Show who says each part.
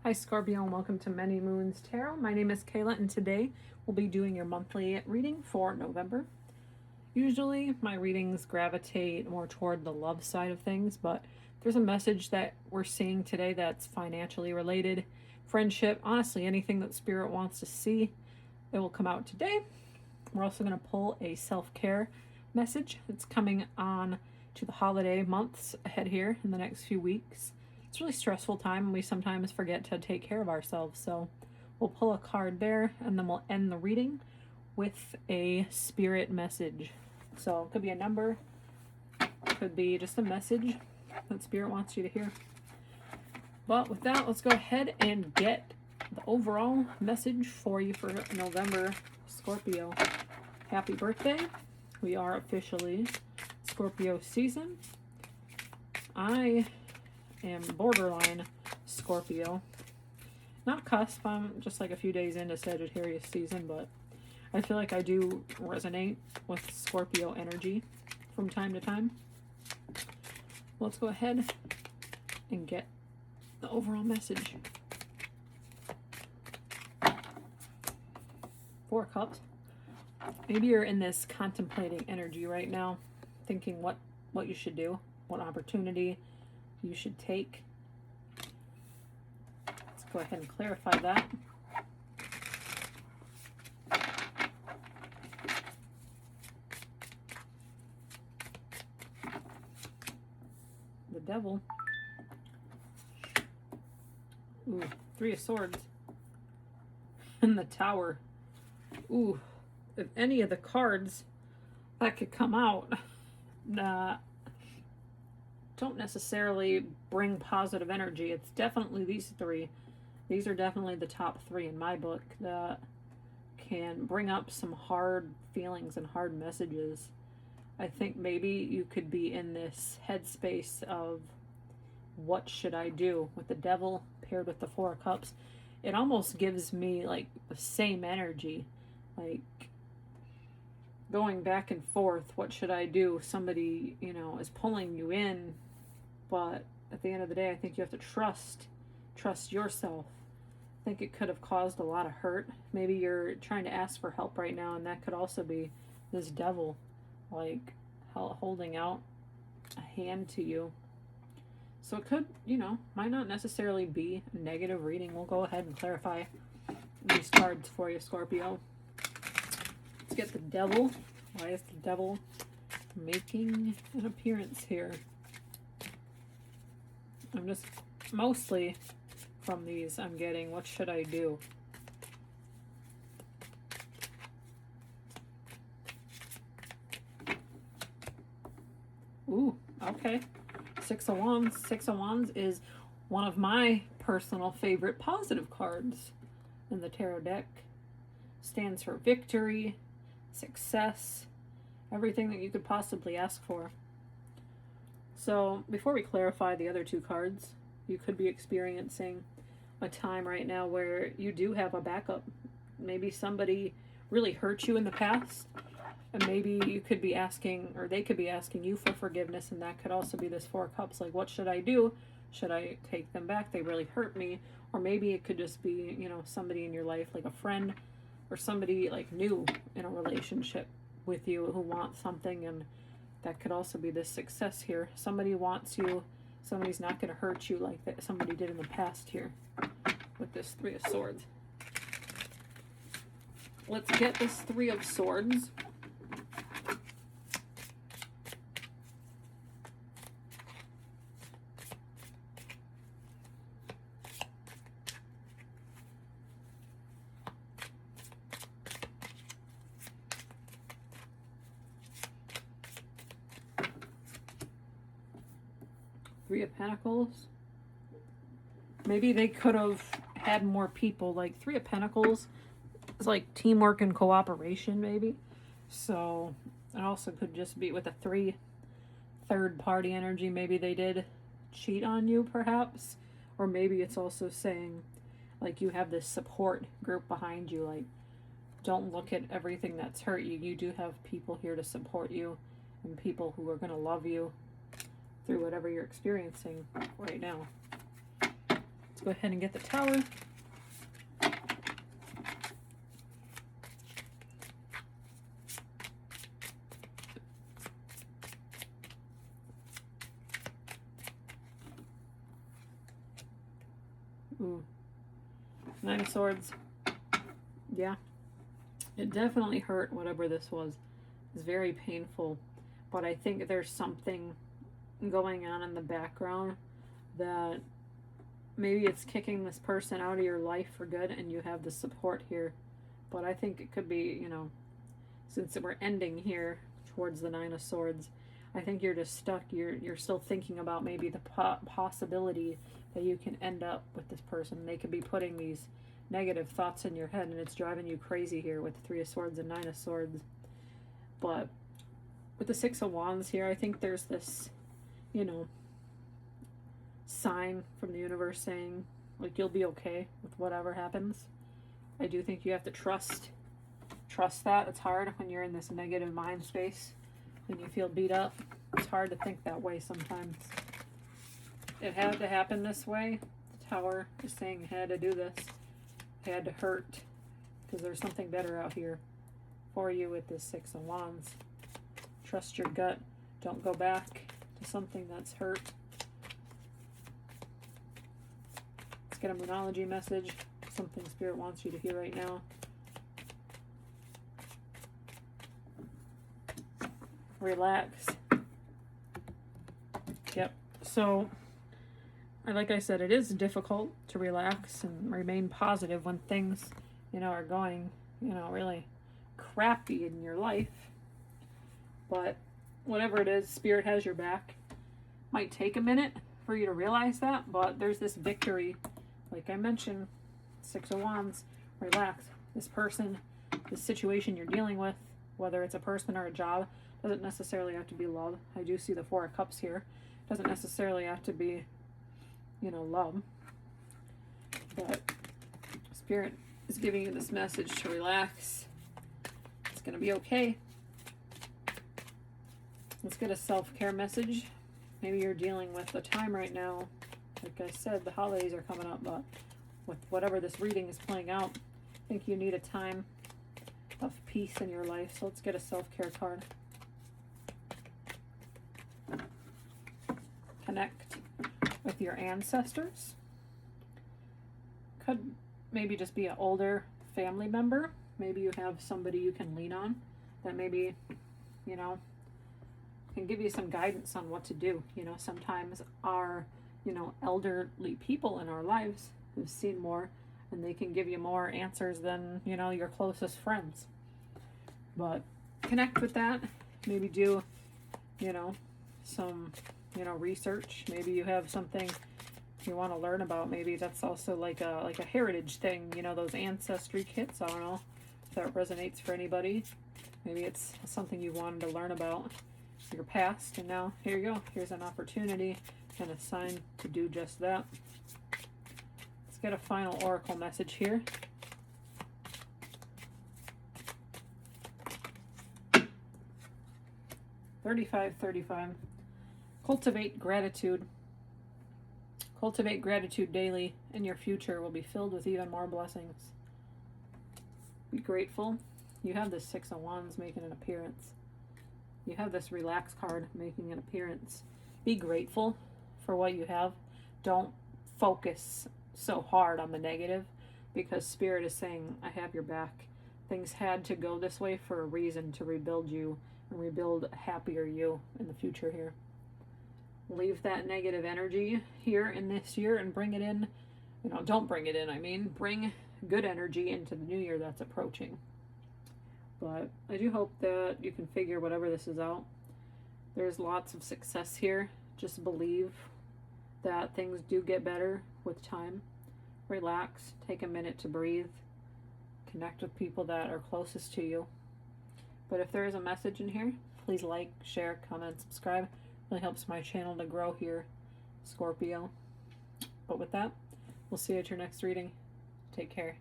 Speaker 1: Hi Scorpio and welcome to Many Moons Tarot. My name is Kayla and today we'll be doing your monthly reading for November. Usually my readings gravitate more toward the love side of things, but there's a message that we're seeing today that's financially related, friendship, honestly anything that Spirit wants to see, it will come out today. We're also going to pull a self-care message that's coming on to the holiday months ahead here in the next few weeks. It's a really stressful time and we sometimes forget to take care of ourselves. So we'll pull a card there and then we'll end the reading with a spirit message. So it could be a number, it could be just a message that Spirit wants you to hear. But with that, let's go ahead and get the overall message for you for November, Scorpio. Happy birthday. We are officially Scorpio season. I am borderline Scorpio. Not cusp, I'm just like a few days into Sagittarius season, but I feel like I do resonate with Scorpio energy from time to time. Let's go ahead and get the overall message. Four Cups. Maybe you're in this contemplating energy right now, thinking what you should do, what opportunity you should take. Let's go ahead and clarify that. The Devil. Ooh, Three of Swords. And the Tower. Ooh, if any of the cards that could come out don't necessarily bring positive energy. It's definitely these three. These are definitely the top three in my book that can bring up some hard feelings and hard messages. I think maybe you could be in this headspace of what should I do with the Devil paired with the Four of Cups. It almost gives me like the same energy, like going back and forth. What should I do? Somebody, is pulling you in, but at the end of the day, I think you have to trust yourself. I think it could have caused a lot of hurt. Maybe you're trying to ask for help right now, and that could also be this Devil, like holding out a hand to you. So it could, might not necessarily be a negative reading. We'll go ahead and clarify these cards for you, Scorpio. Let's get the Devil. Why is the Devil making an appearance here? I'm just, mostly from these, I'm getting, what should I do? Ooh, okay. Six of Wands. Six of Wands is one of my personal favorite positive cards in the tarot deck. Stands for victory, success, everything that you could possibly ask for. So before we clarify the other two cards, you could be experiencing a time right now where you do have a backup. Maybe somebody really hurt you in the past, and maybe you could be asking, or they could be asking you for forgiveness, and that could also be this Four of Cups. Like, what should I do? Should I take them back? They really hurt me. Or maybe it could just be, somebody in your life, like a friend, or somebody like new in a relationship with you who wants something, and that could also be this success here. Somebody wants you, somebody's not going to hurt you like that somebody did in the past here with this Three of Swords. Let's get this Three of Swords. Three of Pentacles. Maybe they could have had more people. Like Three of Pentacles is like teamwork and cooperation, maybe. So it also could just be with a three, third party energy. Maybe they did cheat on you, perhaps. Or maybe it's also saying, like, you have this support group behind you. Like, don't look at everything that's hurt you. You do have people here to support you and people who are going to love you through whatever you're experiencing right now. Let's go ahead and get the Tower. Ooh. Nine of Swords. Yeah. It definitely hurt, whatever this was. It's very painful. But I think there's something going on in the background that maybe it's kicking this person out of your life for good and you have the support here. But I think it could be, you know, since we're ending here towards the Nine of Swords, I think you're just stuck. You're still thinking about maybe the possibility that you can end up with this person. They could be putting these negative thoughts in your head, and it's driving you crazy here with the Three of Swords and Nine of Swords. But with the Six of Wands here, I think there's this, you know, sign from the universe saying, like, you'll be okay with whatever happens. I do think you have to trust that. It's hard when you're in this negative mind space, when you feel beat up. It's hard to think that way sometimes. It had to happen this way. The Tower is saying it had to do this. It had to hurt, because there's something better out here for you with this Six of Wands. Trust your gut. Don't go back to something that's hurt. Let's get a Moonology message. Something Spirit wants you to hear right now. Relax. Yep. So, like I said, it is difficult to relax and remain positive when things, you know, are going, you know, really crappy in your life. But whatever it is, Spirit has your back. Might take a minute for you to realize that, but there's this victory. Like I mentioned, Six of Wands, relax. This person, this situation you're dealing with, whether it's a person or a job, doesn't necessarily have to be love. I do see the Four of Cups here. Doesn't necessarily have to be, you know, love. But Spirit is giving you this message to relax. It's going to be okay. Let's get a self-care message. Maybe you're dealing with a time right now. Like I said, the holidays are coming up, but with whatever this reading is playing out, I think you need a time of peace in your life. So let's get a self-care card. Connect with your ancestors. Could maybe just be an older family member. Maybe you have somebody you can lean on that maybe, you know, can give you some guidance on what to do. You know, sometimes our, you know, elderly people in our lives have seen more, and they can give you more answers than, you know, your closest friends. But connect with that. Maybe do, you know, some, you know, research. Maybe you have something you want to learn about. Maybe that's also like a heritage thing, you know, those ancestry kits. I don't know if that resonates for anybody. Maybe it's something you wanted to learn about your past, and now here you go. Here's an opportunity and a sign to do just that. Let's get a final oracle message here. $35.35. Cultivate gratitude. Cultivate gratitude daily, and your future will be filled with even more blessings. Be grateful. You have this Six of Wands making an appearance. You have this Relax card making an appearance. Be grateful for what you have. Don't focus so hard on the negative, because Spirit is saying, I have your back. Things had to go this way for a reason, to rebuild you and rebuild a happier you in the future here. Leave that negative energy here in this year and bring it in. You know, don't bring it in, I mean. Bring good energy into the new year that's approaching. But I do hope that you can figure whatever this is out. There's lots of success here. Just believe that things do get better with time. Relax. Take a minute to breathe. Connect with people that are closest to you. But if there is a message in here, please like, share, comment, subscribe. It really helps my channel to grow here, Scorpio. But with that, we'll see you at your next reading. Take care.